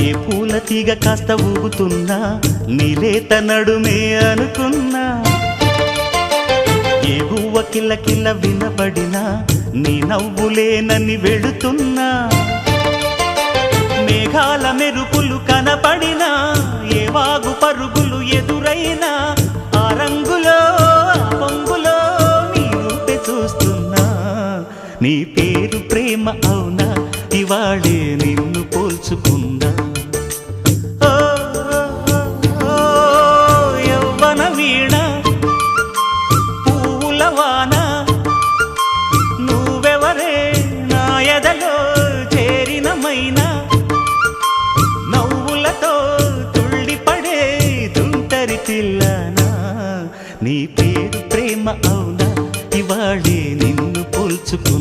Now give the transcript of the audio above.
ఏ పూల తీగ కాస్త ఊగుతున్నా నీలేత నడుమే అనుకున్నా ఏ గువ్వ కిల్ల కిల్ల వినబడినా నీ నవ్వులేనని వెళుతున్నా మేఘాల మెరుపులు కనపడినా ఏ వాగు పరుగులు ఎదురైనా ఆ రంగులో ఆ పొంగులో నీ రూపే చూస్తున్నా నీ పేరు ప్రేమ అవునా ఇవాళే నిన్ను పోల్చుకున్నా యవ్వన వీణ పూల వాన నువ్వెవరే నా ఎదలో చేరిన మైనా నవ్వులతో తుళ్ళిపడే తుంటరి పిల్లనా నీ పేరు ప్రేమ అవునా ఇవాళే నిన్ను పోల్చుకున్నా